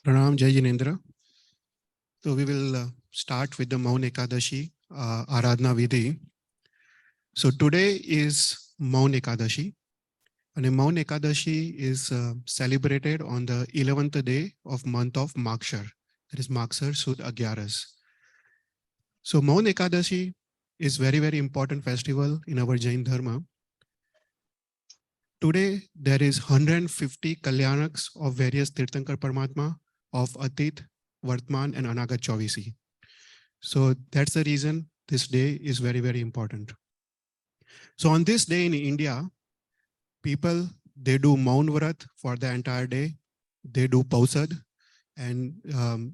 Pranam, Jai Jinendra. So we will start with the Maun Ekadasi Aradhna Vidhi. So today is Maun Ekadashi, and Maun Ekadashi is celebrated on the 11th day of month of Makshar. That is Makshar Sud Agyaras. So Maun Ekadashi is very important festival in our Jain Dharma. Today there is 150 Kalyanaks of various Tirthankar Paramatma of Atit, Vartman and Anagat Chavisi. So that's the reason this day is very important. So on this day in India, people, they do Maun Vrat for the entire day. They do Pausad and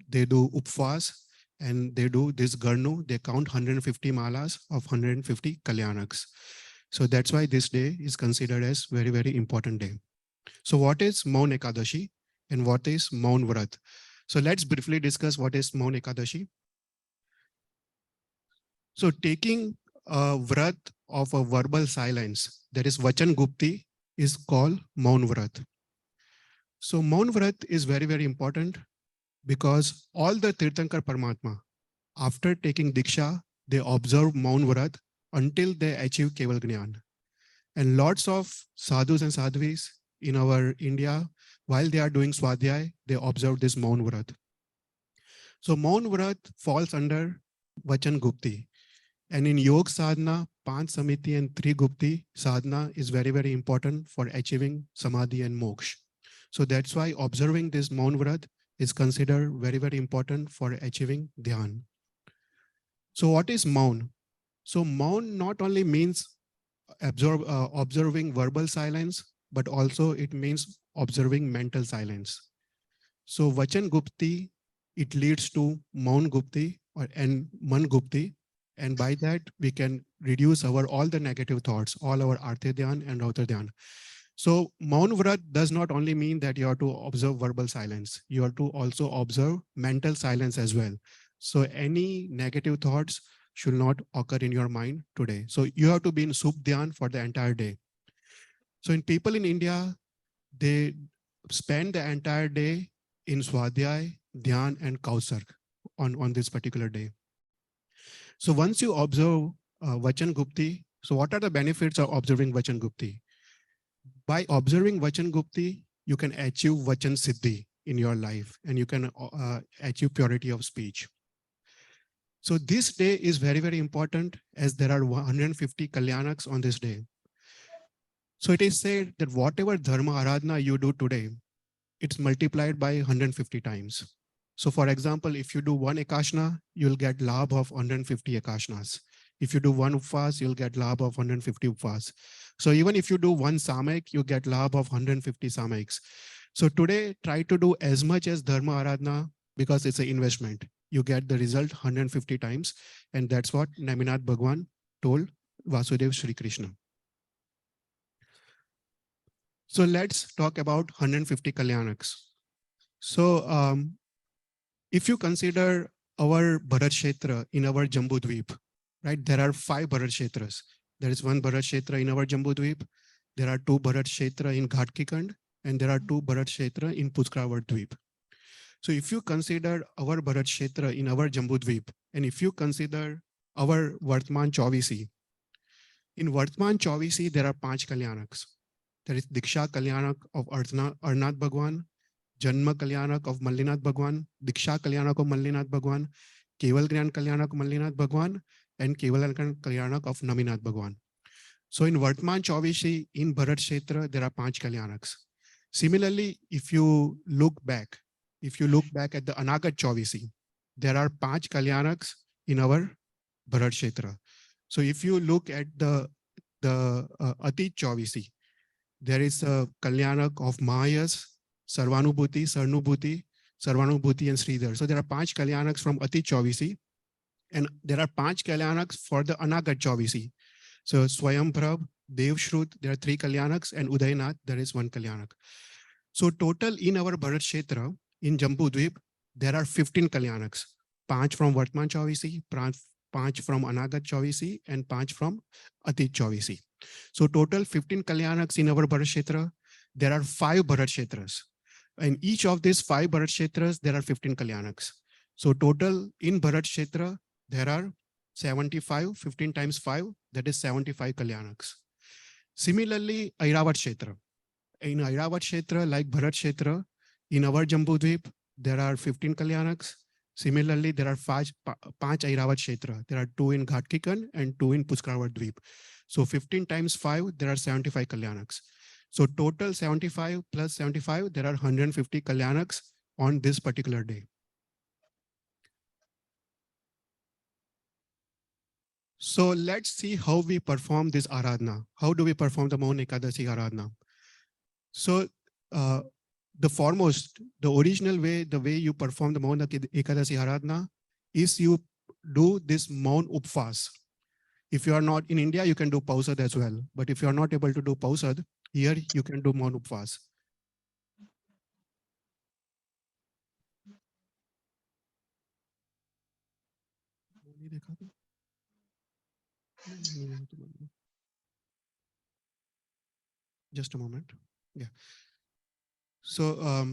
they do Upvas and they do this Garnu. They count 150 malas of 150 Kalyanaks. So that's why this day is considered as very important day. So what is Maun Ekadashi and what is Maun Vrat? So let's briefly discuss what is Maun Ekadashi. So taking a vrat of a verbal silence, that is Vachan Gupti, is called Maun Vrat. So Maun Vrat is very important because all the Tirthankar Paramatma, after taking Diksha, they observe Maun Vrat until they achieve Keval Gnan. And lots of sadhus and sadhvis in our India, while they are doing Swadhyay, they observe this Maun Vrat. So Maun Vrat falls under Vachan Gupti. And in Yog Sadhana, Panch Samiti and Tri Gupti Sadhana is very important for achieving Samadhi and Moksha. So that's why observing this Maun Vrat is considered very important for achieving Dhyan. So what is Maun? So Maun not only means observing verbal silence, but also it means observing mental silence. So Vachan Gupti, it leads to Maun Gupti and Man Gupti. And by that, we can reduce all the negative thoughts, all our Artha Dhyan and Rautar Dhyan. So Maun Vrat does not only mean that you have to observe verbal silence, you have to also observe mental silence as well. So any negative thoughts should not occur in your mind today. So you have to be in Sukh Dhyan for the entire day. So in people in India, they spend the entire day in Swadhyay, Dhyan and Kausar on this particular day. So once you observe Vachan Gupti, so what are the benefits of observing Vachan Gupti? By observing Vachan Gupti, you can achieve Vachan Siddhi in your life and you can achieve purity of speech. So this day is very important as there are 150 Kalyanaks on this day. So it is said that whatever Dharma Aradhna you do today, it's multiplied by 150 times. So for example, if you do one Ekashna, you'll get labh of 150 Ekashnas. If you do one Upvas, you'll get labh of 150 Upvas. So even if you do one Samayik, you get labh of 150 Samayiks. So today, try to do as much as Dharma Aradhna because it's an investment. You get the result 150 times. And that's what Naminath Bhagwan told Vasudev Shri Krishna. So let's talk about 150 Kalyanaks. So if you consider our Bharat Kshetra in our Jambudvip, right? There are 5 Bharat Kshetras. There is one Bharat Kshetra in our Jambudvip. There are 2 Bharat Kshetra in Ghatkikand, and there are 2 Bharat Kshetra in Pushkaravat Dvip. So if you consider our Bharat Kshetra in our Jambudvip, and if you consider our Vartman Chavisi, in Vartman Chavisi, there are 5 Kalyanaks. There is Diksha Kalyanak of Arnath Bhagwan, Janma Kalyanak of Mallinath Bhagwan, Diksha Kalyanak of Mallinath Bhagwan, Keval Gyan Kalyanak of Mallinath Bhagwan, and Keval Kalyanak of Naminath Bhagwan. So in Vartman Chavisi, in Bharat Kshetra, there are 5 Kalyanaks. Similarly, if you look back at the Anagat Chavisi, there are 5 Kalyanaks in our Bharat Kshetra. So if you look at the Atit Chavisi, there is a Kalyanak of Mahayas, Sarvanubhuti, Sarnubhuti, Sarvanubhuti and Sridhar. So there are 5 Kalyanaks from Atit Chavisi and there are 5 Kalyanaks for the Anagat Chavisi. So Swayambhrab, Devshrut, there are 3 Kalyanaks and Udayanath, there is 1 Kalyanak. So total in our Bharat Kshetra, in Jambudvip, there are 15 Kalyanaks, 5 from Vartman Chavisi, 5 from Anagat Chavisi and 5 from Atit Chavisi. So total 15 Kalyanaks in our Bharat Kshetra. There are 5 Bharat Kshetras. In each of these 5 Bharat Kshetras, there are 15 Kalyanaks. So total in Bharat Kshetra, there are 75, 15 times 5, that is 75 Kalyanaks. Similarly, Airavat Kshetra. In Airavat Kshetra, like Bharat Kshetra, in our Jambudvip, there are 15 Kalyanaks. Similarly, there are 5 Airavat Kshetra. There are 2 in Ghatkikan and 2 in Pushkarawat Dweep. So 15 times 5, there are 75 Kalyanaks. So total 75 plus 75, there are 150 Kalyanaks on this particular day. So let's see how we perform this Aradhna. How do we perform the Maun Ekadasi Aradhna? So the foremost, the original way, the way you perform the Maun Ekadasi Aradhna is you do this Maun Upvas. If you are not in India, you can do Pausad as well. But if you are not able to do Pausad, here you can do Maun Upvas. Just a moment. Yeah. So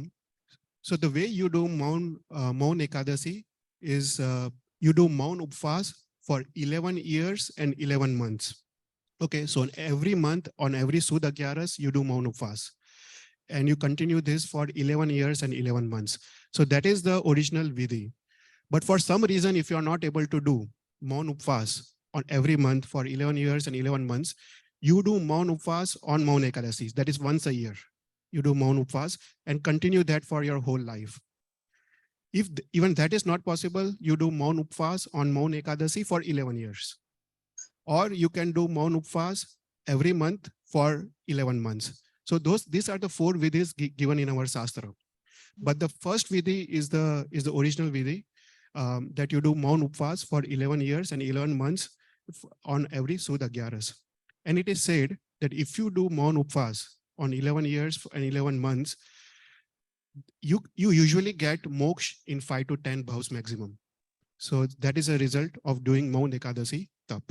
so the way you do Maun Ekadasi is you do Maun Upvas for 11 years and 11 months. Okay, so on every month, on every Sud Agyaras, you do Maun Upvas. And you continue this for 11 years and 11 months. So that is the original Vidhi. But for some reason, if you are not able to do Maun Upvas on every month for 11 years and 11 months, you do Maun Upvas on Maun Ekadasi. That is once a year. You do Maun Upvas and continue that for your whole life. If even that is not possible, you do Maun Upvas on Maun Ekadasi for 11 years. Or you can do Maun Upvas every month for 11 months. So these are the 4 vidhis given in our Shastra. But the first vidhi is the original vidhi that you do Maun Upvas for 11 years and 11 months on every Sud Agyaras. And it is said that if you do Maun Upvas on 11 years and 11 months, you usually get moksha in 5 to 10 bhavs maximum. So that is a result of doing Maun Ekadasi Tap.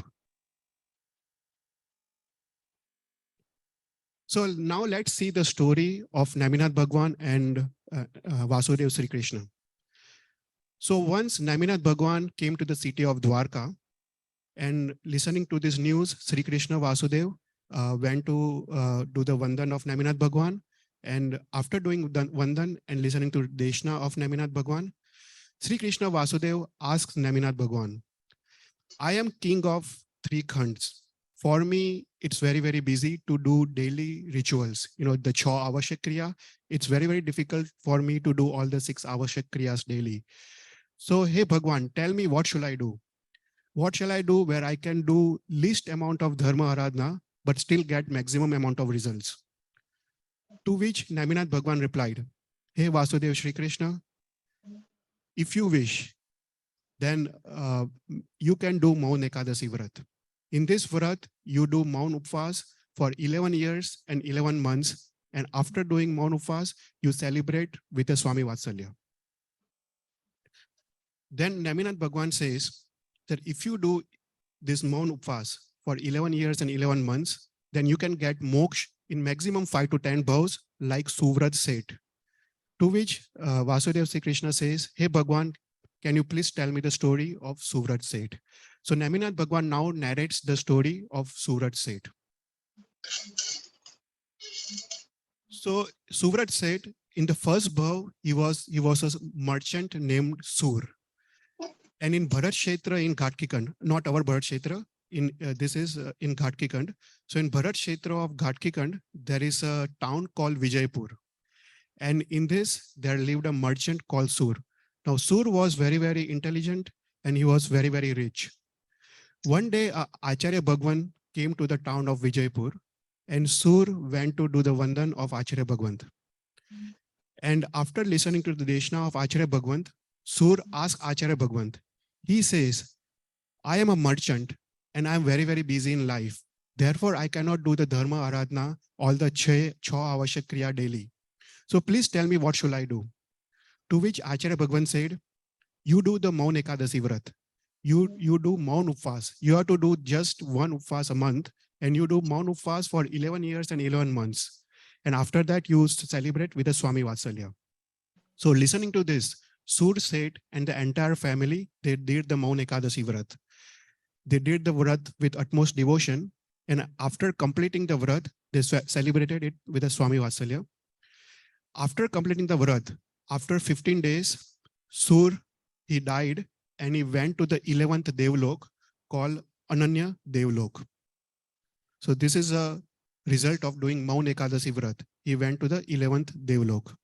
So now let's see the story of Naminath Bhagwan and Vasudeva Sri Krishna. So once Naminath Bhagwan came to the city of Dwarka, and listening to this news, Sri Krishna Vasudeva went to do the Vandan of Naminath Bhagwan. And after doing the Vandan and listening to Deshna of Naminath Bhagwan, Sri Krishna Vasudeva asks Naminath Bhagwan, I am king of 3 khands. For me, it's very, very busy to do daily rituals. You know, the 6 avashyak kriya, it's very, very difficult for me to do all the 6 avashyak kriyas daily. So, hey Bhagwan, tell me what shall I do? What shall I do where I can do least amount of dharma aradhana, but still get maximum amount of results? To which Naminath Bhagwan replied, hey Vasudeva Shri Krishna, if you wish, then you can do Maun Ekadasi Vrat. In this Vrat, you do Maun Upvas for 11 years and 11 months. And after doing Maun Upvas, you celebrate with a Swami Vatsalya. Then Naminath Bhagwan says that if you do this Maun Upvas for 11 years and 11 months, then you can get moksha in maximum 5 to 10 bhavs like Suvrat said. To which Vasudeva Sri Krishna says, hey Bhagwan, can you please tell me the story of Suvrat Seth? So Naminath Bhagwan now narrates the story of Suvrat Seth. So Suvrat Seth, in the first bhav, he was a merchant named Sur. And in Bharat Kshetra in Ghatkikand, not our Bharat Kshetra, this is in Ghatkikand. So in Bharat Kshetra of Ghatkikand, there is a town called Vijaypur. And in this, there lived a merchant called Sur. Now, Sur was very, very intelligent and he was very, very rich. One day, Acharya Bhagwan came to the town of Vijaypur and Sur went to do the Vandan of Acharya Bhagwan. And after listening to the Deshna of Acharya Bhagwan, Sur asked Acharya Bhagwan, he says, I am a merchant and I am very, very busy in life. Therefore, I cannot do the Dharma Aradhana, all the 6 avashyak kriya daily. So please tell me what should I do? To which Acharya Bhagwan said, you do the Maun Ekadasi Vrat. You do Maun Upvas. You have to do just 1 Upvas a month and you do Maun Upvas for 11 years and 11 months. And after that, you celebrate with a Swami Vatsalya. So listening to this, Sur Seth and the entire family, they did the Maun Ekadasi Vrat. They did the Vrat with utmost devotion. And after completing the Vrat, they celebrated it with a Swami Vatsalya. After completing the Vrat, after 15 days, Sur, he died and he went to the 11th Devlok called Ananya Devlok. So this is a result of doing Maun Ekadasi Vrat. He went to the 11th Devlok.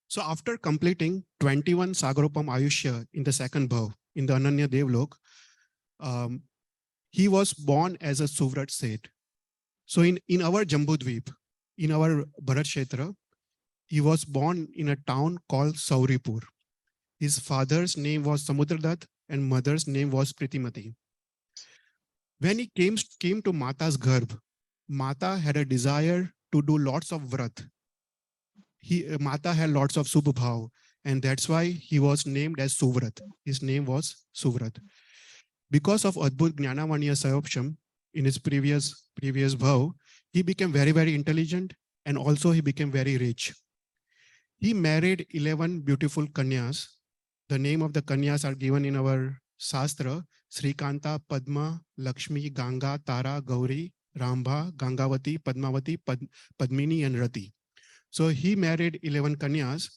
So after completing 21 Sagarupam Ayushya in the second bhav, in the Ananya Devlok, he was born as a Suvrat Seth. So in our Jambudvip, in our Bharat Kshetra, he was born in a town called Sauripur. His father's name was Samudradat and mother's name was Pritimati. When he came to Mata's Garbh, Mata had a desire to do lots of vrat. Mata had lots of subhabhav, and that's why he was named as Suvrat. His name was Suvrat. Because of Adbhut Jnanavaniya Sayopsham in his previous bhav, he became very, very intelligent, and also he became very rich. He married 11 beautiful kanyas. The name of the kanyas are given in our Shastra: Srikanta, Padma, Lakshmi, Ganga, Tara, Gauri, Rambha, Gangavati, Padmavati, Padmini, and Rati. So he married 11 kanyas,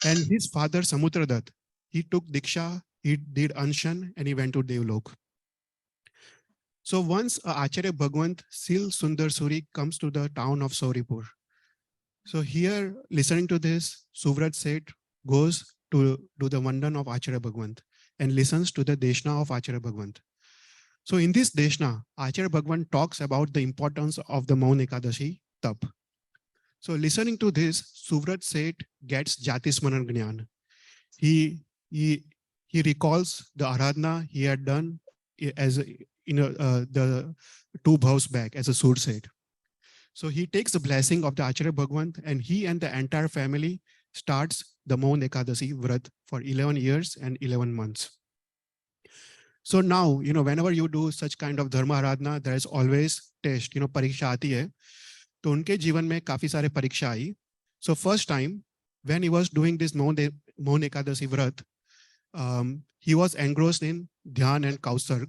and his father Samudradat, he took Diksha, he did Anshan, and he went to Devlok. So once Acharya Bhagwant Sil Sundar Suri comes to the town of Sauripur. So here, listening to this, Suvrat Seth goes to do the Vandan of Acharya Bhagwant and listens to the Deshna of Acharya Bhagwant. So in this Deshna, Acharya Bhagwant talks about the importance of the Maun Ekadashi Tap. So listening to this, Suvrat Seth gets Jati Smaran Gnyan. He recalls the Aradhna he had done as the 2 bhavs back as a Sur Seth. So he takes the blessing of the Acharya Bhagwant and he and the entire family starts the Maun Ekadasi Vrat for 11 years and 11 months. So now, whenever you do such kind of Dharma Aradhna, there is always test, परीक्षा आती है. तो उनके जीवन में काफी सारे परीक्षा आई. So first time when he was doing this Maun Ekadasi Vrat, he was engrossed in Dhyan and Kausarg.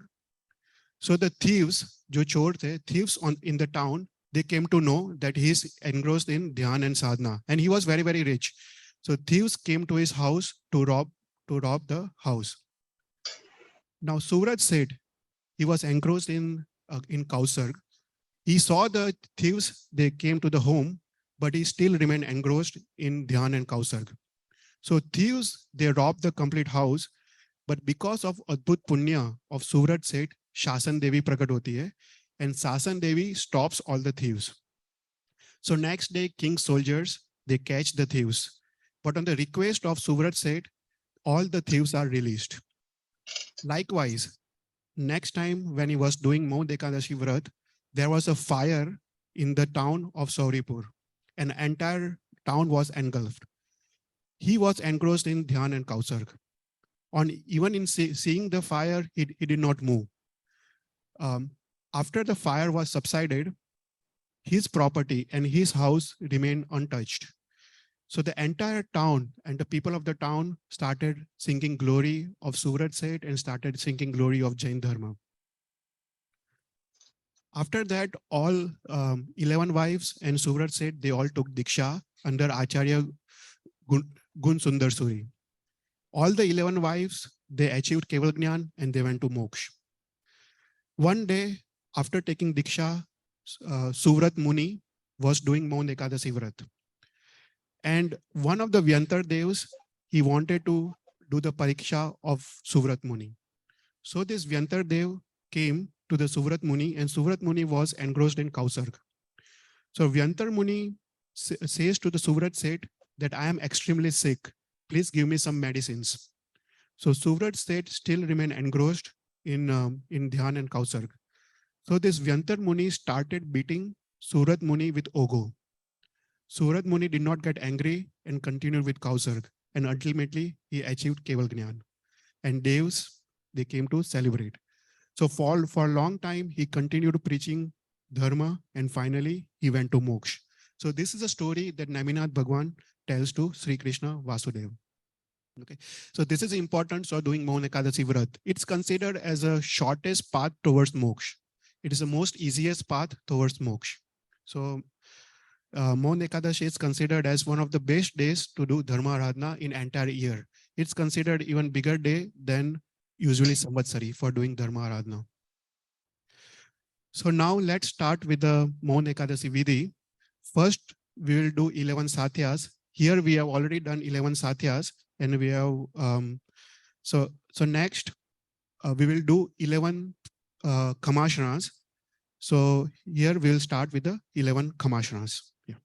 So the thieves, जो चोर थे, thieves in the town, they came to know that he is engrossed in Dhyan and Sadhana, and he was very, very rich. So thieves came to his house to rob the house. Now Suvrat said he was engrossed in Kausarg. He saw the thieves, they came to the home, but he still remained engrossed in Dhyan and Kausarg. So thieves, they robbed the complete house, but because of Adbhut Punya of Suvrat Seth, Shasan Devi prakat hoti hai, and Shasan Devi stops all the thieves. So next day, king's soldiers, they catch the thieves. But on the request of Suvrat Seth, all the thieves are released. Likewise, next time when he was doing Maun Ekadashi Vrat, there was a fire in the town of Sauripur. An entire town was engulfed. He was engrossed in Dhyan and Kausarg. Even in seeing the fire, he did not move. After the fire was subsided, his property and his house remained untouched. So the entire town and the people of the town started singing glory of Suvrat Seth and started singing glory of Jain Dharma. After that, all 11 wives and Suvrat Seth, they all took Diksha under Acharya Gun Sundar Suri. All the 11 wives, they achieved Keval Jnana and they went to Moksha. One day, after taking Diksha, Suvrat Muni was doing Maun Ekadasi Vrat. And one of the Vyantar Devs, he wanted to do the Pariksha of Suvrat Muni. So this Vyantar Dev came to the Suvrat Muni, and Suvrat Muni was engrossed in Kausarg. So Vyantar Muni says to the Suvrat Seth that I am extremely sick. Please give me some medicines. So Suvrat Seth still remained engrossed in Dhyan and Kausarg. So this Vyantar Muni started beating Surat Muni with Ogo. Surat Muni did not get angry and continued with Kausarg. And ultimately, he achieved Keval Jnana. And Devs, they came to celebrate. So for a long time, he continued preaching dharma, and finally he went to moksha. So this is a story that Naminath Bhagwan tells to Sri Krishna Vasudeva. Okay, so this is important. So doing Maun Ekadasi Vrat, it's considered as a shortest path towards moksha. It is the most easiest path towards moksha. So Maun Ekadashi is considered as one of the best days to do Dharma Aradhna in entire year. It's considered even bigger day than usually Samvatsari for doing Dharma Aradhna. So now let's start with the Maun Ekadasi Vidhi. First, we will do 11 Satyas. Here we have already done 11 Satyas, and we have so next we will do 11 Kamashras. So here we'll start with the 11 Kamashras. Yeah.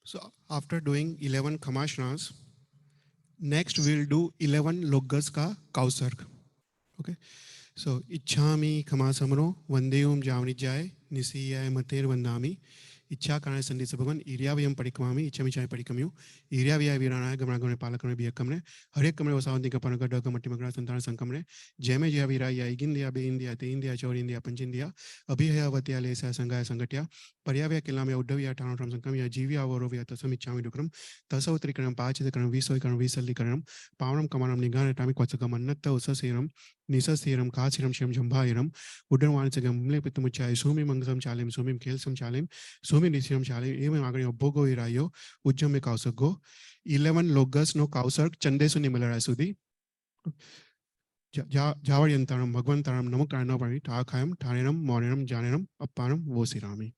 So after doing 11 Kamashras, next we'll do 11 Loggas ka Kausarg. Okay. So Ichhami Kamasamro, Vandeum Javnijai, Nisiya Mater Vandami, Icha Kana Sandi Sabavan, Iria Viam Padikamami, Ichamichai Padikamu, Iria Via Virana, Gamagone Palakone Biakamne, Hare Kamre was on the Kapanaga Matimagras and Sankamre, Jeme Javira, India, Be India, India, Chor India, Panchindia, Abhaya Vatia Lesa Sangaya Sangatia, Pariavia Kilame Udavia Town from Sankamia, Jivia Vorovia, Tasamichami Dukram, Tasautrikam, Pachikaram, Visoikam, Visalikaram, Param Kamanam Nigana, Tamikwatsakamanata, Usaserum, Nisa Serum, Kasiram Shem Jambairam, Udan Wansagam, Lepitumuchai, Sumi Mangasam Chalim, Sumim Kelsam Chalim, Sumi Nisium Chalim, even Agri of Bogo Irayo, Ujame Kausago, 11 Logas no Kausar, Chandesuni Milarasudi, Javariantaram, Bhagwantaram, Namukarana Vari, Takayam, Tarinam, Morinam, Jananam, Aparam, Vosirami.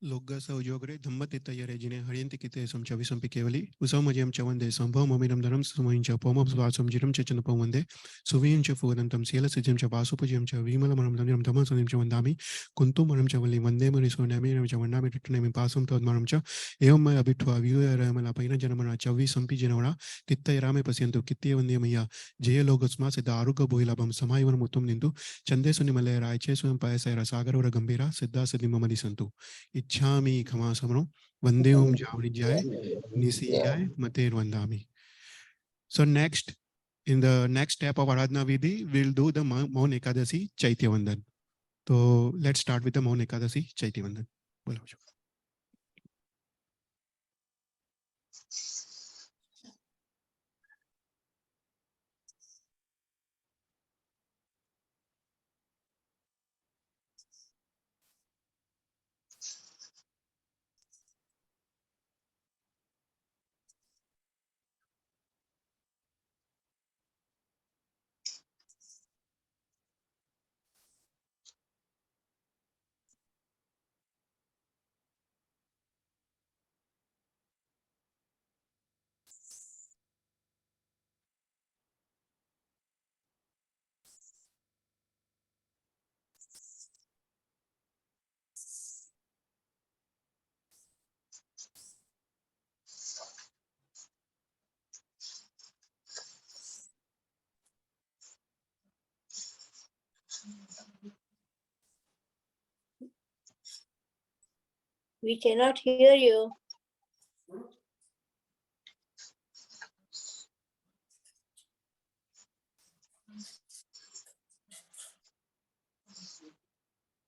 लोकगस उद्योगरे धम्मतितयरेजिने हरियन्तिकिते संचविसंपि केवली उसमजयं च वन्दे सम्भवममिनं धनं समयं च पौमस्वासं जिरं च चन्दपं वन्दे सुवीं च फुवदन्तं शीलसिद्धिं च वासुपजयं च विमलमनं धनं धमसनिं च वन्दामि कुन्तुमनं च वल्लीं वन्दे मुनिसोन्यामिनं च वन्दामि रिट्टनेमि पासं तद्मनं च एवं मया बिट्वा वियुरमलापैन जनमना चव्विसंपि जनवणा तित्तयरामे पश्यन्तु कित्ते वन्दे मय्या जय लोकस्मा सिद्ध आरुग्य भोइलाभं समायवन मुत्तुम निन्तु चन्दे सुनिमलय रायचे स्वयं पायसैर सागरवर गंभीरा सिद्धा सिद्धि ममदि सन्तु इच्छामि खमा समरो वंदे ओम जावृज्याय निसीयाय मतेर वंदामि. So next, in the next step of Aradhna Vidhi, we'll do the Maun Ekadasi Chaitya Vandan. So let's start with the Maun Ekadasi Chaitya Vandan. बोलो. We cannot hear you.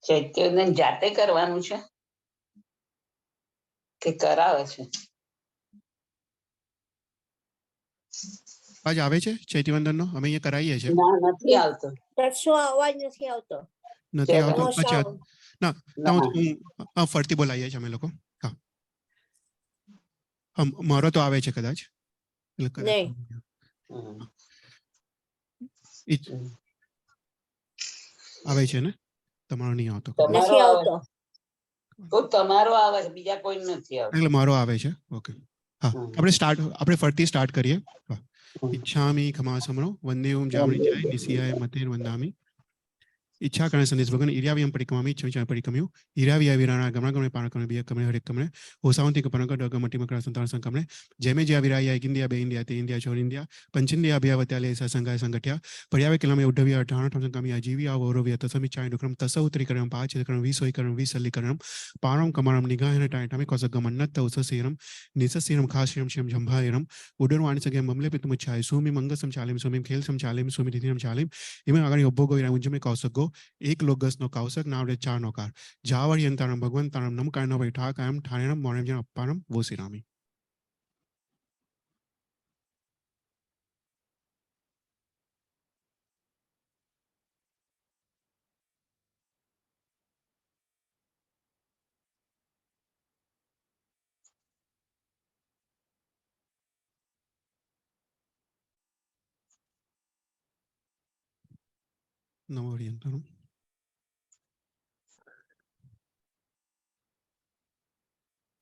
ચૈત્યવંદન જાતે કરવાનું છે કે કરાવે છે? आज आवे छे चैत्य वंदन नो અમે અહીંયા કરાઈએ છે. ના, નથી આવતો. શું અવાજ નથી આવતો? નથી આવતો. No અચ્છા sound. ના ના. હું ફરતી બોલાઈએ છે અમે લોકો. હા મારો તો આવે છે કદાચ. એટલે કદાચ નહીં. આવે છે ને? તમારો નહીં આવતો. નથી આવતો. તો તમારો આવે છે, બીજા કોઈ નથી આવતો. એટલે મારો આવે છે. ઓકે. હા આપણે ફરતી સ્ટાર્ટ કરીએ. इच्छामि खमा समरो वंदे ओम जावणी जाय निसियाय मतेर वंदामि. इच्छा करने संदेश भगवान इरावियम परिक्रमामि इच्छा परिक्रमियो इराविया विराना गमना गमने पाना करने बिया कमने हरे कमने होसावंती के पनक डग मटी मकरा संतान संकमने जेमे जे विराया इंडिया बे इंडिया ते इंडिया छोर इंडिया पंचिंदिया अभियावत्याले ऐसा संगाय संगठ्या पर्यावे किलमे उड्डविया 18 ठम संकमी आजीविया वरोविया तसमि चाय दुक्रम तसउतरी करम पाच करम 20 करम 20 सल्ली करम पारम कमरम निगाहन टाय टामे कोस गमन्नत उससीरम निससीरम खासिरम शिम जंभायरम उडरवाणी सगे ममले पितुम चाय सुमि मंगसम चालिम सुमि खेल सम चालिम सुमि दिदिनम चालिम इमे आगणी ओब्बो गोइरा उंजमे कौसगो एक लोगस नो कौसक नावडे चार नौकार जावरी अंतरम भगवंतरम नमकार नो बैठा कायम ठाणेरम मोरम जन अप्पारम वो सिरामी. नवरी अंतरम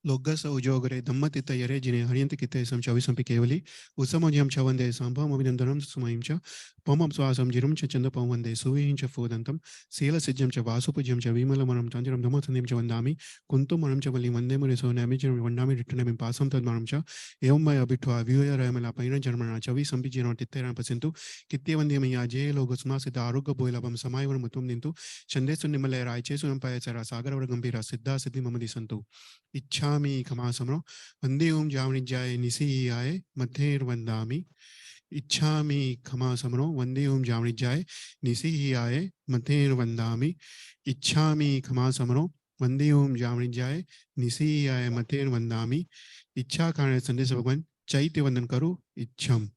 लोकगस उद्योगरे धम्मतितयरे जिने हरियन्तिकिते संचविसंपि केवली उसमजयं च वन्दे सम्भवमभिनन्दनं सुमयं च पमं स्वासं जिरं च चन्दपं वन्दे सुवीं च फुवदन्तं शीलसिद्ध्यं च वासुपूज्यं च विमलमनं चञ्चलं धमसन्धिं च वन्दामि कुन्तुमनं च वल्लीं वन्दे मुनिसोन्यामि च वन्दामि रिट्टनेमि पासं तद्मनं च एवं मया बिट्वा वियुरमलापैन जन्मना चव्विसंपि जिनो तित्तैरां पश्यन्तु कित्ते वन्दे मय्या जय लोकस्मा सिद्ध आरुग्य भोइलाभं समायवन मुत्तुम निन्तु चन्देसु निमलय रायचे स्वयं पायसैरा सागरवर गंभीरा सिद्धा सिद्धि ममदि सन्तु. इच्छामि खमा समरो वंदे ओम जावणिज्याय निसीयाय मतेर वंदामि. इच्छामि खमा समरो वंदे ओम जावणिज्याय निसीयाय मतेर वंदामि. इच्छामि खमा समरो वंदे ओम जावणिज्याय निसीयाय मतेर वंदामि. इच्छा कारण संदेश भगवान चैत्य वंदन करो इच्छम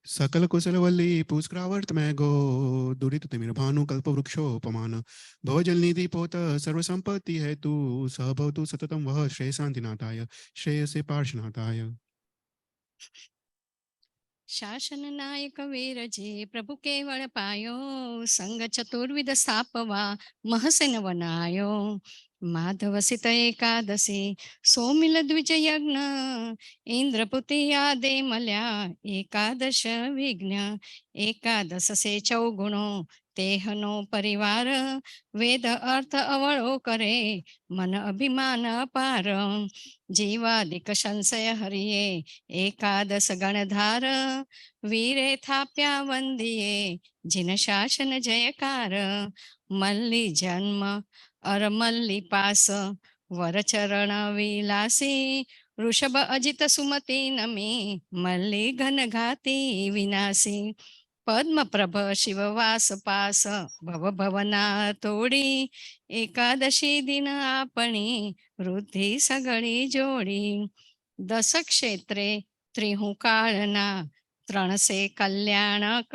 सकल कुशल वल्ली पुष्करावर्त में गो दुरित तिमिर भानु कल्प वृक्षोपमान भवजल निधि पोत सर्व संपत्ति है तू सहभवतु सततम वह श्रेय शांतिनाथाय श्रेय से पार्श्वनाथाय. शासन नायक वीर जे प्रभु केवल पायो संग चतुर्विध स्थापवा महसेन वनायो માધવસિત એકાદશી સોમિલ દ્વિજયજ્ઞ ઇન્દ્રપુતિ યાદે મળ્યા એકાદશ વિઘ્ન એકાદશ સે ચૌગુણો તેહનો પરિવાર વેદ અર્થ અવળો કરે મન અભિમાન અપાર જીવાદિક સંશય હરિયે એકાદશ ગણધાર વીરે થાપ્યા વંદીએ જીન શાસન જયકાર મલ્લી જન્મ અરમલ્લી પાસ વરચરણ વિલાસી વૃષભ અજિત સુમતી નમી મલ્લી ઘન ઘાતી વિનાશી પદ્મપ્રભ શિવવાસ પાસ ભવ ભવના તોડી એકાદશી દિન આપણી વૃદ્ધિ સગળી જોડી દસ ક્ષેત્રે ત્રિહુકાળના ત્રણસે કલ્યાણક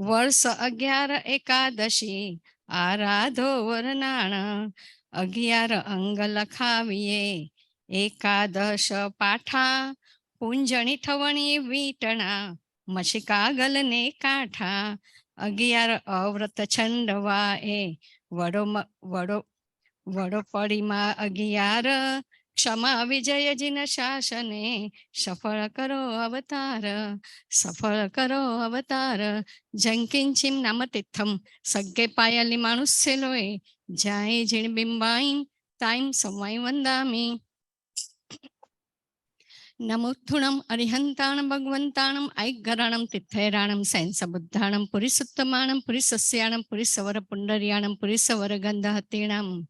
વર્ષ 11 એકાદશી આરાધો વરનાણ 11 અંગ લખાવીએ એકાદશ પાઠા પૂંજણી થવણી વીટણા મસી કાગલ ને કાંઠા 11 અવ્રત છંડવા એ વડો પડીમાં 11 ક્ષમા વિજય જીન શાસને સફળ કરો અવતાર જંકિંચિમ નામ તિથમ સગ્ગે પાયલી માણુસ્યલોય જાય જીણ બિંબાઈન તાઈમ સમય વંદામી નમોથુણમ અરિહંતાણમ ભગવંતાણમ ઐગરાણમ તિથૈરાણમ સૈંસબુદ્ધાણમ પુરીસુત્તમાણમ પુરીસસ્યાણમ પુરીસવર પુંડરિયાણમ પુરીસવર ગંધહતીણમ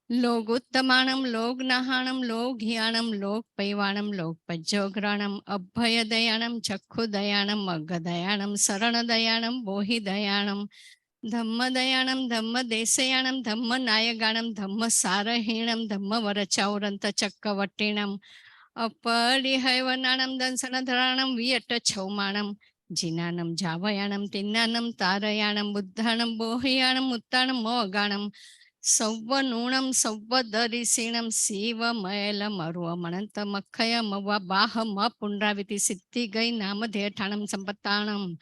લોગોત્તમાણમ લોગનાહાણમ લોઘિયાણમ લોકપૈવાણમ લોકપજ્જોગ્રાણમ અભયદયાણમ ચક્ષુદયાણમ અગદયાણમ શરણદયાણમ બોહિદયાણમ ધમ્મદયાણમ ધમ્મદેશયાણમ ધમ્મનાયગાણમ ધમ્મસારહીણમ ધમ્મવરચૌરંત ચક્કવટીણમ અપરિહૈવનાણમ દંસનધરાણમ વિયટ છૌમાણમ જીનાનમ જાવયાણમ તિન્નાનમ તારયાણમ બુદ્ધાણમ બોહયાણમ ઉત્તાણમ મોગાણમ સૌવનૂણમ સૌવદરિષીણમ શિવમયલ મરુવમણંત મખય મવા બાહ મ પુનરાવિતિ સિદ્ધિ ગઈ નામધેયઠાણમ સંપત્તાણમ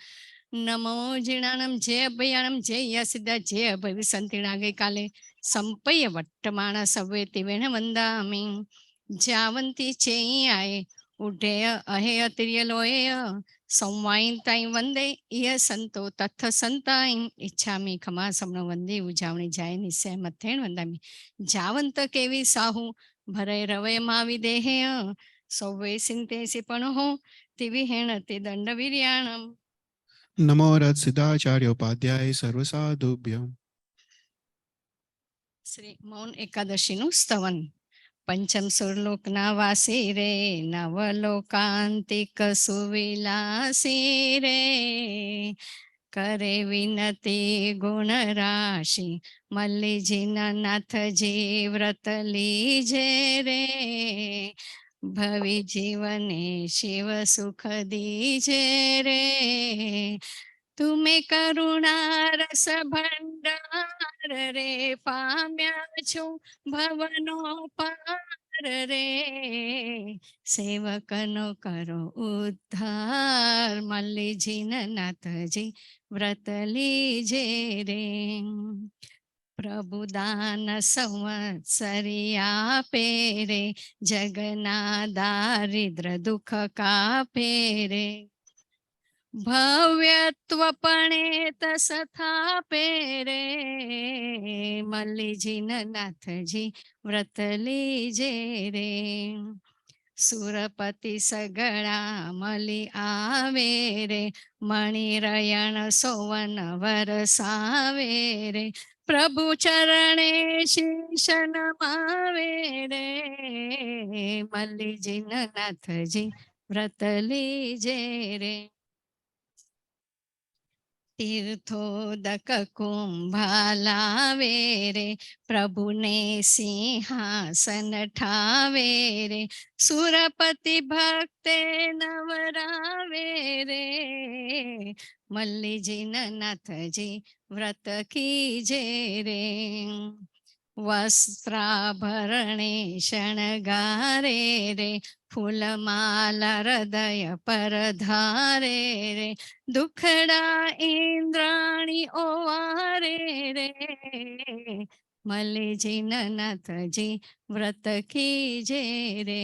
નમો જીણાણમ જય અભયાણમ જય યસિદ્ધા જય અભય વિસંતિણા ગઈકાલે સંપય વટ્ટમાણ સવે તિવેણ વંદામી જાવંતી ચેયાય ઉઢેય અહેય તિર્યલોય સંવાઈન તાઈ વંદે ઇય સંતો તથ સંતાઈન ઈચ્છામી ખમા સમનો વંદે ઉજાવણી જાય નિશ્ચય મથેણ વંદામી જાવંત કેવી સાહુ ભરે રવે માવી દેહેય સૌવે સિંતેસી પણ હો તિવી હેણ તે દંડ વિર્યાણમ નમો રથ સિદ્ધાચાર્ય ઉપાધ્યાય સર્વસાધુભ્યમ. શ્રી મૌન એકાદશીનું સ્તવન. પંચમ સુરલોકના વાસી રે નવલોકાંતિક સુવિલાસી રે કરે વિનતી ગુણ રાશિ મલ્લીજીના નાથજી વ્રત લીજે રે ભવિ જીવને શિવ સુખ દીજે રે તુમે કરુણા રસ ભંડાર રે પામ્યા છો ભવનો પાર રે સેવકનો કરો ઉદ્ધાર મલ્લીજી નાથજી વ્રત લીજે રે પ્રભુદાન સંવત્સરી આપે રે જગના દારિદ્ર દુઃખ કાપે રે ભવ્યત્વપણે તસ્થાપે રે મલ્લીજી નાથજી વ્રત લીજે રે સુરપતિ સગળા મલી આવે રે મણિરયણ સોવન વરસાવે રે પ્રભુ ચરણે શીશ નમાવે રે મલ્લીજી નાથજી વ્રત લીજે રે તીર્થોદક કુંભાલાવે રે પ્રભુને સિંહાસન ઠાવે રે સુરપતિ ભક્તે નવરાવે રે મલ્લીજી નાથજી વ્રત કીજે રે વસ્ત્રાભરણે શણગારે રે ફૂલમાલા હૃદય પર ધારે રે દુખડા ઇન્દ્રાણી ઓવારે રે मले जिननाथ जी व्रत कीजे रे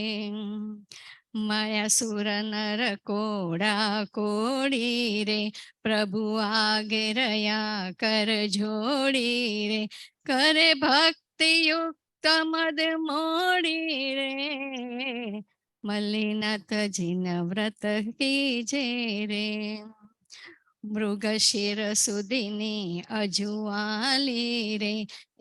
माया सुर नर कोड़ा कोड़ी रे प्रभु आगे रया कर जोड़ी रे करे भक्ति युक्त मद मोड़ी रे मल्लीनाथ जिन व्रत कीजे रे मृगशिर सुदिनी अजुआली रे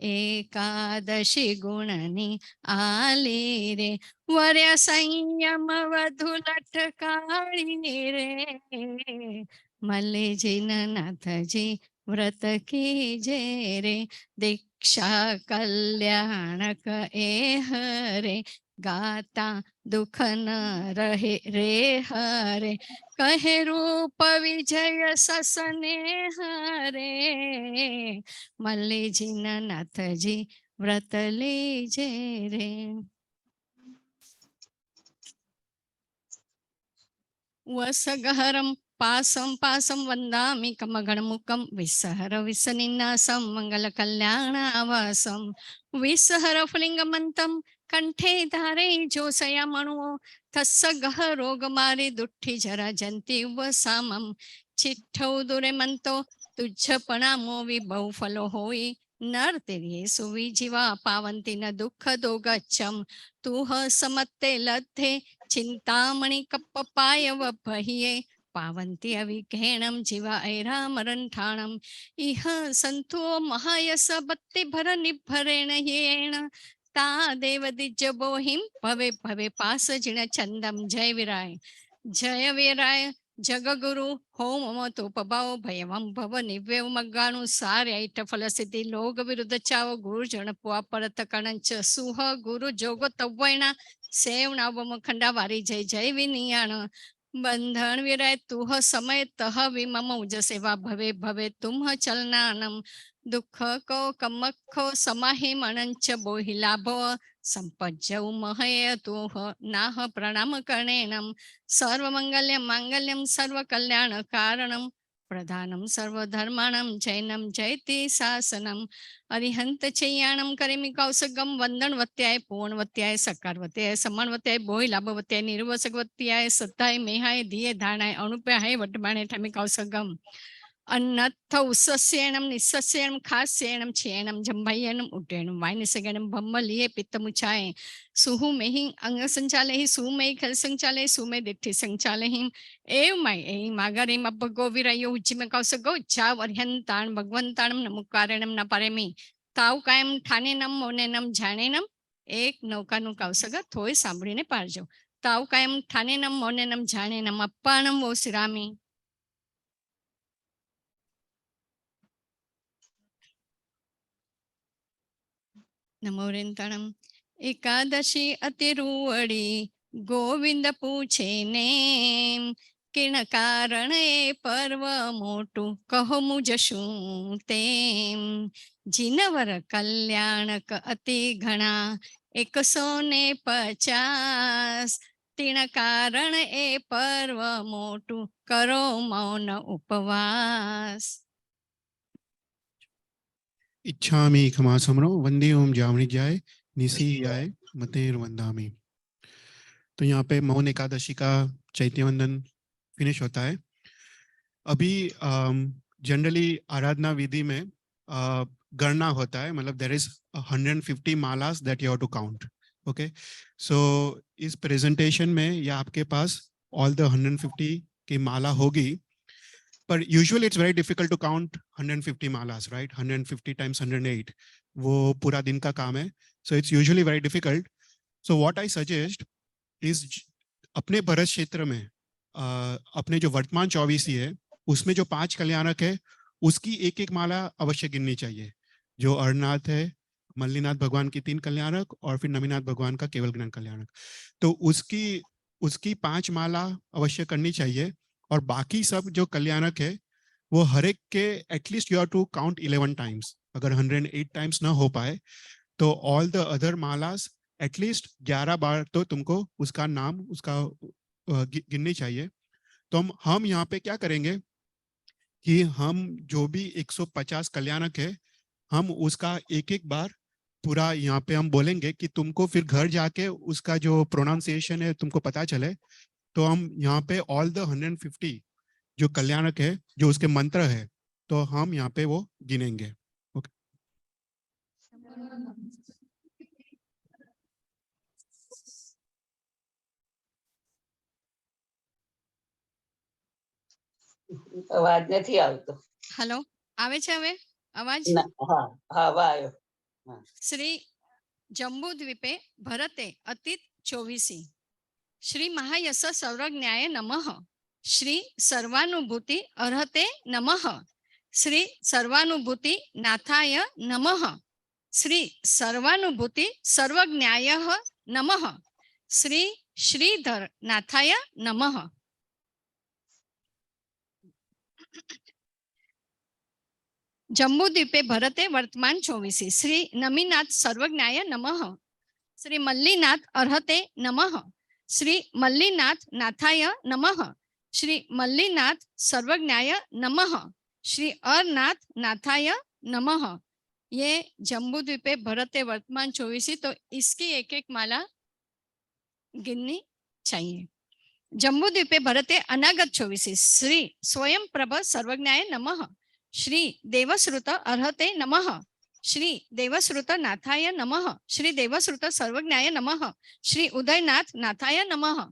एकादशी गुणनी आली रे वर्य संयम वधु लटकाळी रे मल्लीजीन नाथजी व्रत कीजे रे दीक्षा कल्याणक ए हरे गाता दुख न रहे रे हरे कहे रूप विजय ससने हरे मल्लीजीन नाथजी व्रत लीजे रे वसगहरम पासं पासं वंदामि कमगणमुखं विसहर विसनिन्नासं मंगल कल्याण आवासं विसहर फलिंगमंतं कंठे धारे जोसया मणुओ तस्स गह रोग मारे दुठ्ठी जरा जंती वसामं चिठ्ठौ दुरे मंतो तुझपणा मोवी बहुफलो होई नर तेरी सुवी जीवा पावंती न दुःख दोगच्छम तुह समत्ते लद्धे चिंतामणि कप्पपाय वहिये पावंती अविघेणं जीवा ऐरामरंठाणं इह संतो महायस बत्ते भर निभरेण येण ता देव दिज बोहिं भवे भवे पास जिण चंदम जय वीराय जगगुरु होम मतो पबाओ भयवं भव निव्यव मग्गाणु सार्यैट फलसिद्धि लोग विरुद्ध चाव गुरु जन पुआ परत कणंच सुह गुरु जोग तव्वैणा सेवना खंडा वारी जय जय विनियाण बंधन विराय तुह समय तह विमम उज सेवा भवे भवे तुम चलनानम दुख को कमखो समाहि मनंच बोहि लाभो संपज्जौ महय तुह नाह प्रणाम करणेनम सर्वमंगल्य मांगल्यं सर्वकल्याण कारणं प्रधानं सर्वधर्माणं जैनं जयति शासनम् अरिहंत चैयाणं करिमि कौसगम वंदनवत्याय पूर्णवत्याय सकारवत्याय सम्मानवत्याय बोहि लाभवत्याय निर्वसकवत्याय सत्ताय मेहाय दिये धानाय अणुप्याय वटमाणे ठमि कौसगम अन्नत्थ उसस्येणं निस्सस्येणं खास्येणं छेणं जंभय्येणं उड्डयनं वायनिसगणं बम्मलिये पित्तमुचाय सुहु मेहि अंग संचाले ही सुमे खल संचाले सुमे दिट्ठि संचाले ही एव माय ए मागरे मब्बगो विरयो उज्जिम कौसगो चा वर्यंताण भगवंताणं नमुकारणं न परेमी ताव कायम ठाणेनम मोनेनम जाणेनम एक नौकाનું કૌસગ થોય સાંભળીને પાડજો તાવ કાયમ ઠાનેનમ મોનેનમ જાણેનમ અપ્પાણમ વો શ્રામી नमो रेंताणम एकादशी अतिरुवड़ी गोविंद पूछे नेम किण कारण ए पर्व मोटू कहो मुझ शूं तेम जिनवर कल्याणक अति घणा 150 तीन कारण ए पर्व मोटू करो मौन उपवास इच्छामि खमासमरो वंदे ओम जावनी जाय निसी जाय मतेर वंदामी। तो यहाँ पे मौन एकादशी का चैत्य वंदन फिनिश होता है। अभी जनरली आराधना विधि में गणना होता है, मतलब there is 150 malas that you have to count. Okay, so इस प्रेजेंटेशन में या आपके पास ऑल द 150 की माला होगी, पर usually it's very difficult to count 150 malas, right? 150 times 108 वो पूरा दिन का काम है, so it's usually very difficult. So what I suggest is अपने भरत क्षेत्र में अपने जो वर्तमान 24 है उसमें जो 5 कल्याणक है उसकी एक एक माला अवश्य गिननी चाहिए। जो अरनाथ है, मल्लीनाथ भगवान की 3 कल्याणक और फिर नमीनाथ भगवान का केवल ज्ञान कल्याणक, तो उसकी 5 माला अवश्य करनी चाहिए। और बाकी सब जो कल्याणक है वो हर एक के at least you have to count 11 times. अगर 108 टाइम्स ना हो पाए तो ऑल द अदर मालास एटलीस्ट 11 बार तो तुमको उसका नाम उसका गिननी चाहिए। तो हम यहाँ पे क्या करेंगे कि हम जो भी 150 कल्याणक है हम उसका एक एक बार पूरा यहाँ पे हम बोलेंगे कि तुमको फिर घर जाके उसका जो प्रोनाउंसिएशन है तुमको पता चले, तो हम यहाँ पे ऑल द 150 जो कल्याणक है, जो उसके मंत्र है, तो हम यहाँ पे वो गिनेंगे। ओके, અવાજ નથી આવતો. હલો, આવે છે હવે અવાજ? ના, હા હા હવે આવ્યો. શ્રી જંબુદ્વીપે ભરતે અતિત 24. શ્રી મહાયસ સર્વજ્ઞાય નમઃ. શ્રી સર્વાનુભૂતિ અર્હતે નમઃ. શ્રી સર્વાનુભૂતિ નાથાય નમઃ. શ્રી સર્વાનુભૂતિ સર્વજ્ઞાય નમઃ. શ્રી શ્રીધર નાથાય નમઃ. જંબુદ્વીપે ભરતે વર્તમાન 24. શ્રી નમીનાથ સર્વજ્ઞાય નમઃ. શ્રી મલ્લીનાથ અર્હતે નમઃ. શ્રી મલ્લીનાથ નાથાય નમઃ. શ્રી મલ્લીનાથ સર્વજ્ઞાય નમઃ. श्री अरनाथ नाथाय नमः. ये जम्बूद्वीपे भरते वर्तमान 24, तो इसकी एक एक माला गिननी चाहिए. जम्बूद्वीपे भरते अनागत 24. श्री स्वयं प्रभ सर्वज्ञाय नमः. श्री देवश्रुत अर्हते नमः. श्री देवश्रुत नाथाय नमः. श्री देवश्रुत सर्वज्ञाय नमः. श्री उदयनाथ नाथाय नमः.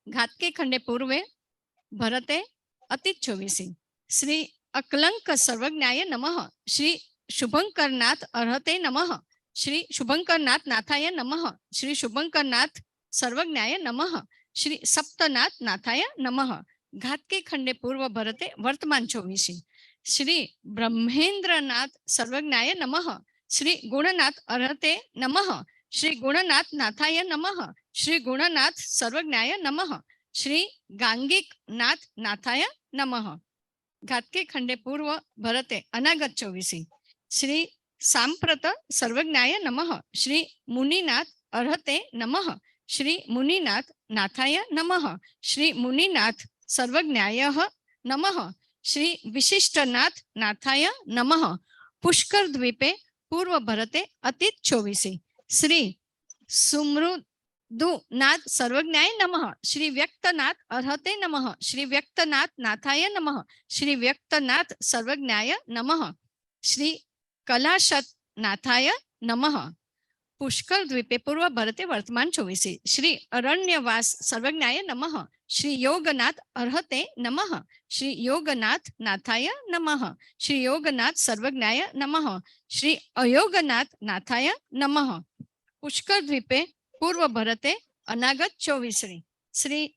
घात के खंडे पूर्वे भरते अति 24. श्री अकलंक सर्वज्ञाय नमः. श्री शुभंकरनाथ अर्हते नमः. श्री शुभंकरनाथ नाथाय नमः. श्री शुभंकरनाथ सर्वज्ञाय नमः. श्री सप्तनाथ नाथाय नमः. घात के खंडे पूर्व भरते वर्तमान 24. श्री ब्रह्मेंद्रनाथ सर्वज्ञाय नमः. श्री गुणनाथ अर्हते नमः. श्री गुणनाथ नाथाय नमः. श्री गुणनाथ सर्वज्ञाय नमः. श्री गांगिक नाथ नाथाय नमः. घात के खंडे पूर्व भरते अनागत 24. श्री सांप्रत सर्वज्ञाय नमः. श्री मुनिनाथ अर्हते नमः. श्री मुनिनाथ नाथाय नमः. श्री मुनिनाथ सर्वज्ञाय नमः. श्री विशिष्टनाथ नाथाय नमः. पुष्कर द्वीपे पूर्व भरते अतीत 24. श्री सुमृदुनाथ सर्वज्ञाय नमः. श्री व्यक्तनाथ अर्हते नमः. श्री व्यक्तनाथ नाथाय नमः. श्री व्यक्तनाथ सर्वज्ञाय नमः. श्री कलाशत नाथाय नमः. पुष्कर द्वीपे पूर्व भरते वर्तमान 24. श्री अरण्यवास सर्वज्ञाय नमः. श्री योगनाथ अर्हते नमः. श्री योगनाथ नाथाय नमः. श्री योगनाथ सर्वज्ञाय नमः. श्री अयोगनाथ नाथाय नमः. पुष्कर द्वीपे पूर्व भरते अनागत 24. श्री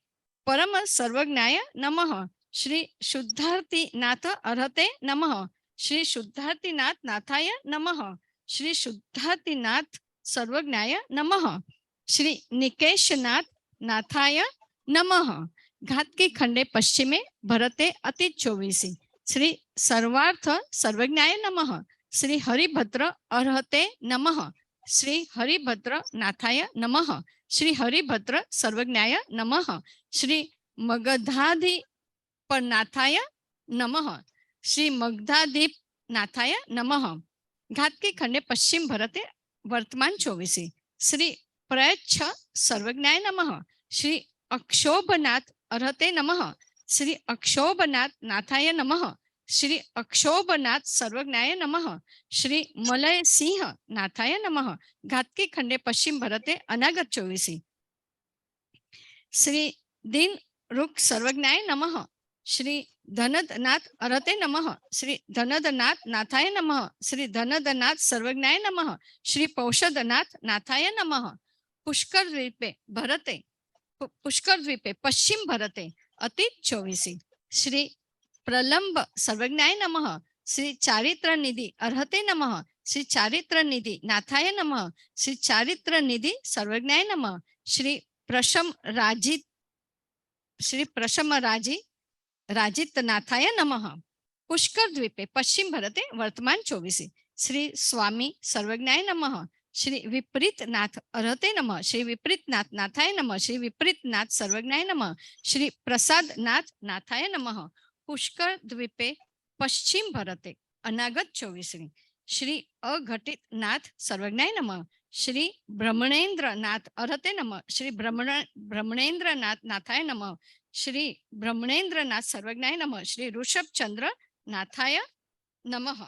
परम सर्वज्ञाय नमः. श्री शुद्धार्थिनाथ अर्हते नमः. श्री शुद्धार्थिनाथ नाथाय नमः. श्री शुद्धार्थिनाथ सर्वज्ञाय नमः. श्री निकेशनाथ नाथाय नमः. घात के खंडे पश्चिमे भरते अति 24. श्री सर्वार्थ सर्वज्ञाय नमः. श्री हरिभद्र अर्हते नमः. श्री हरिभद्र नाथाय नमः. श्री हरिभद्र सर्वज्ञाय नमः. श्री मगधाधिपनाथाय नमः. श्री मगधाधिप नाथाय नमः. घात के खंडे पश्चिम भरते वर्तमान 24. श्री प्रयच्छ सर्वज्ञाय नमः. श्री अक्षोभनाथ अर्हते नमः. श्री अक्षोभनाथ नाथाय नमः. श्री अक्षोभनाथ सर्वज्ञाय नमः. श्री मलय सिंह नाथाय नमः. घात के खंडे पश्चिम भरते अनागत 24. श्री दीन रुख सर्वज्ञाय नमः. श्री धनदनाथ अर्हते नमः. श्री धनदनाथ नाथाय नमः. श्री धनदनाथ सर्वज्ञाय नमः. श्री पौषदनाथ नाथाय नमः. पुष्कर द्वीपे भरते पश्चिम भरते अति 24. श्री प्रलंब सर्वज्ञाय नमः. श्री चारित्र निधि अर्हते नमः. श्री चारित्र निधि नाथाय नमः. श्री चारित्र निधि सर्वज्ञाय नमः. श्री प्रशम राजित नाथाय नमः. पुष्कर द्वीपे पश्चिम भरते वर्तमान 24. श्री स्वामी सर्वज्ञाय नमः. श्री विपरीतनाथ अर्हते नमः. श्री विपरीतनाथ नाथाय नमः. श्री विपरीतनाथ सर्वज्ञाय नमः. श्री प्रसादनाथ नाथाय नमः. पुष्कर द्वीपे पश्चिम भरते अनागत 24. श्री अघटित नाथ सर्वज्ञाय नमः। श्री ब्रह्मणेन्द्र नाथ अरहते नमः। श्री ब्रह्मणेन्द्र नाथ नाथाय नमः। श्री ब्रह्मणेन्द्र नाथ सर्वज्ञाय नमः। श्री ऋषभ चंद्र नाथाय नमः।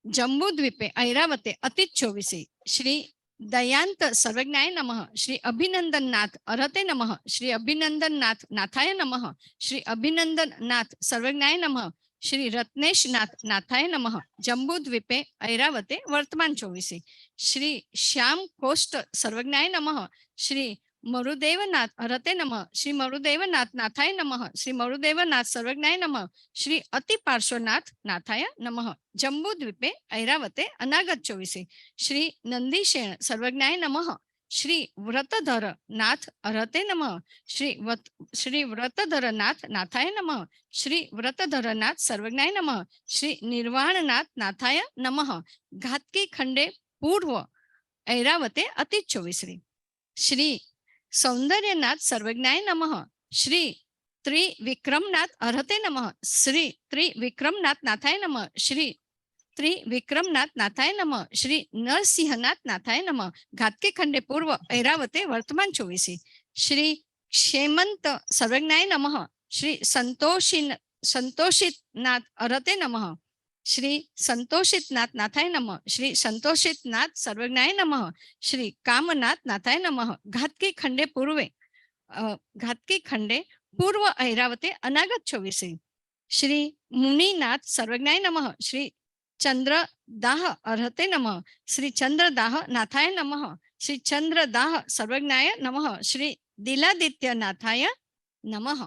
जम्बूद्वीपे ऐरावते अतीत 24 श्री दयांत सर्वज्ञाय नमः। श्री अभिनंदन नाथ अरहते नमः। श्री अभिनंदन नाथ नाथाय नमः। श्री अभिनंदन नाथ सर्वज्ञाय नमः। श्री रत्नेश नाथ नाथाय नमः। जम्बूद्वीपे ऐरावते वर्तमान 24 श्री श्याम कोष्ट सर्वज्ञाय नमः। श्री मरुदेवनाथ अरहते नमः। श्री मरुदेवनाथ नाथाय नमः। श्री मरुदेवनाथ सर्वज्ञाय नमः। श्री अति पार्श्वनाथ नाथाय नमः। जम्बूद्वीपे ऐरावते अनागत 24 श्री नंदीशेण सर्वज्ञाय नमः। श्री व्रतधर नाथ अरहते नमः। श्री व्रतधर नाथ नाथाय नमः। श्री व्रतधर नाथ सर्वज्ञाय नमः। श्री निर्वाणनाथ नाथाय नमः। घातकी खंडे पूर्व ऐरावते अतीत 24 श्री सौंदर्यनाथ सर्वज्ञाय नमः। श्री त्रिविक्रमनाथ अरहते नमः। श्री त्रिविक्रमनाथ नाथाय नमः। श्री त्रिविक्रमनाथ नाथाय नमः। श्री नरसिंहनाथ नाथाय नमः। घातकी खंडे पूर्व ऐरावते वर्तमान 24 श्री क्षेमंत सर्वज्ञाय नमः। श्री संतोषित नाथ अरहते नमः। श्री संतोषित नाथ नाथाय नमः। श्री संतोषित नाथ सर्वज्ञाय नमः। श्री कामनाथ नाथाय नमः। घातकी खंडे पूर्व ऐरावते अनागत 24 श्री मुनिनाथ सर्वज्ञाय नमः। श्री चंद्रदाह अरहते नमः। श्री चंद्रदाह नाथाय नमः। श्री चंद्रदाह सर्वज्ञाय नमः। श्री दिलादित्य नाथाय नमः।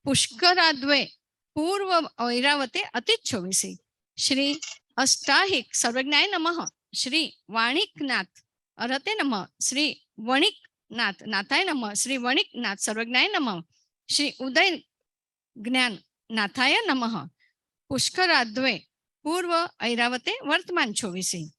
पुष्कराद्वै पूर्व ऐरावते अतीत 24 श्री अष्टाहिक सर्वज्ञाय नमः। श्री वाणिकनाथ अरहते नमः। श्री वणिकनाथ नाथाय नमः। श्री वणिकनाथ सर्वज्ञाय नमः। श्री उदय ज्ञान नाथाय नमः। पुष्कराद्वै पूर्व ऐरावते वर्तमान 24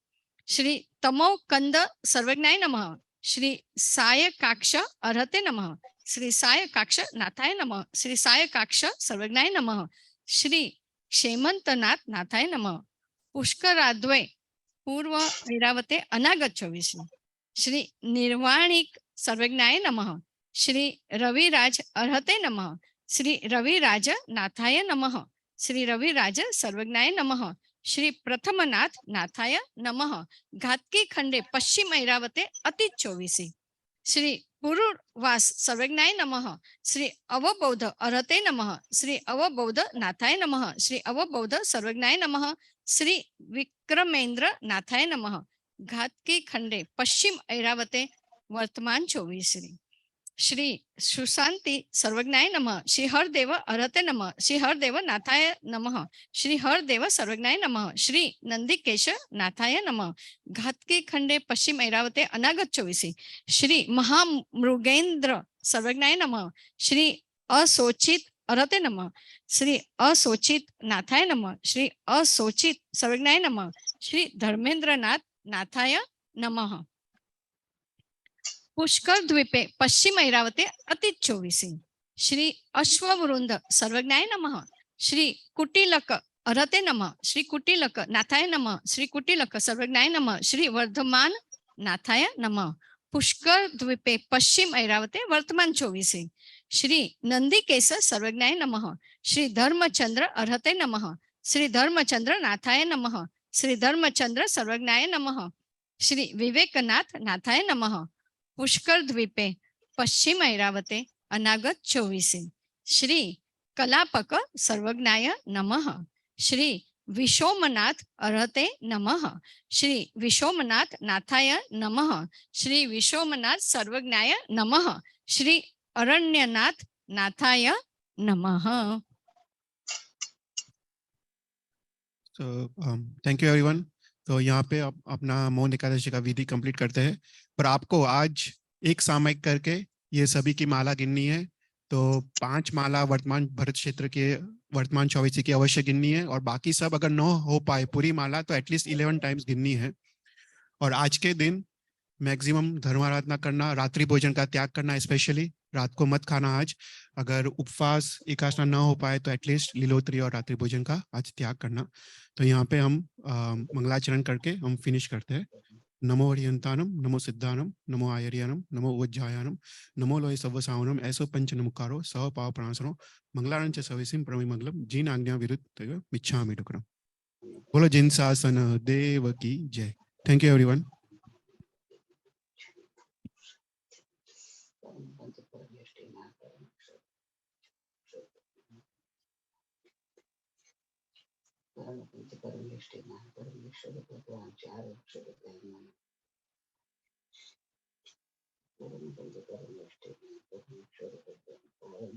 श्री तमो कंद सर्वज्ञाय नमः। श्री सायकाक्ष अरहते नमः। श्री सायकाक्ष नाथाय नमः। श्री सायकाक्ष सर्वज्ञाय नमः। श्री क्षेमंतनाथ नाथाय नमः। पुष्कराद्वै पूर्व ऐरावते अनागत 24 श्री निर्वाणिक सर्वज्ञाय नमः। श्री रविराज अरहते नमः। श्री रविराज नाथाय नमः। श्री रविराज सर्वज्ञाय नमः। श्री प्रथमनाथ नाथाय नमः। घातकी खंडे पश्चिम ऐरावते अतीत 24 श्री पुरुवास सर्वज्ञाय नमः। श्री अवबौध अरहते नमः। श्री अवबौध नाथाय नमः। श्री अवबौध सर्वज्ञाय नमः। श्री विक्रमेंद्र नाथाय नमः। घातकी खंडे पश्चिम ऐरावते वर्तमान 24 श्री सुशांति सर्वज्ञाय नमः। श्री हरदेव अरहते नमः। श्री हरदेव नाथाय नमः। श्री हरदेव सर्वज्ञाय नमः। श्री नंदिकेश नाथाय नमः। घातकी खंडे पश्चिम ऐरावते अनागत 24 श्री महामृगेंद्र सर्वज्ञाय नमः। श्री असोचित अरहते नमः। श्री असोचित नाथाय नमः। श्री असोचित सर्वज्ञाय नमः। श्री धर्मेंद्रनाथ नाथाय नमः। पुष्कर द्वीपे पश्चिम ऐरावते अतीत 24 श्री अश्ववृंद सर्वज्ञाय नमः। श्री कुटिलक अरहते नमः। श्री कुटिलक नाथाय नमः। श्री कुटिलक सर्वज्ञाय नमः। श्री वर्धमान नाथाय नमः। पुष्कर द्वीपे पश्चिम ऐरावते वर्तमान 24 श्री नंदिकेश सर्वज्ञाय नमः। श्री धर्मचंद्र अरहते नमः। श्री धर्मचंद्र नाथाय नमः। श्री धर्मचंद्र सर्वज्ञाय नमः। श्री विवेकनाथ नाथाय नमः। पुष्कर द्वीपे पश्चिम ऐरावते अनागत 24 श्री कलापक सर्वज्ञाय नमः। श्री विशोमनाथ अरहते नमः। श्री विशोमनाथ नाथाय नमः। श्री विशोमनाथ सर्वज्ञाय नमः। श्री अरण्यनाथ नाथाय नमः। So thank you everyone. तो यहाँ पे आप अपना मौन एकादशी का विधि कंप्लीट करते हैं, पर आपको आज एक सामयिक करके ये सभी की माला गिननी है। तो 5 माला वर्तमान भरत क्षेत्र के वर्तमान 24 की अवश्य गिननी है, और बाकी सब अगर न हो पाए पूरी माला तो एटलीस्ट 11 टाइम्स गिननी है। और आज के दिन मैक्सिमम धर्माराधना करना, रात्रि भोजन का त्याग करना, स्पेशली रात को मत खाना आज। अगर उपवास एकादशा ना हो पाए तो एटलीस्ट लीलोत्री और रात्रि भोजन का आज त्याग करना। तो यहाँ पे हम मंगलाचरण करके हम फिनिश करते हैं। नमो हरियंतानम, नमो सिद्धानम, नमो आयर्यानम, नमो उज्जायानम, नमो लोय सव्वसावनम, ऐसो पंच नमुकारो सह पाव प्राणसरो मंगलारं च सविसिम प्रमिमंगलम जिन आज्ञा विरुद्ध मिच्छामि डुक्रम। बोलो जिन शासन देव की जय। Thank you everyone.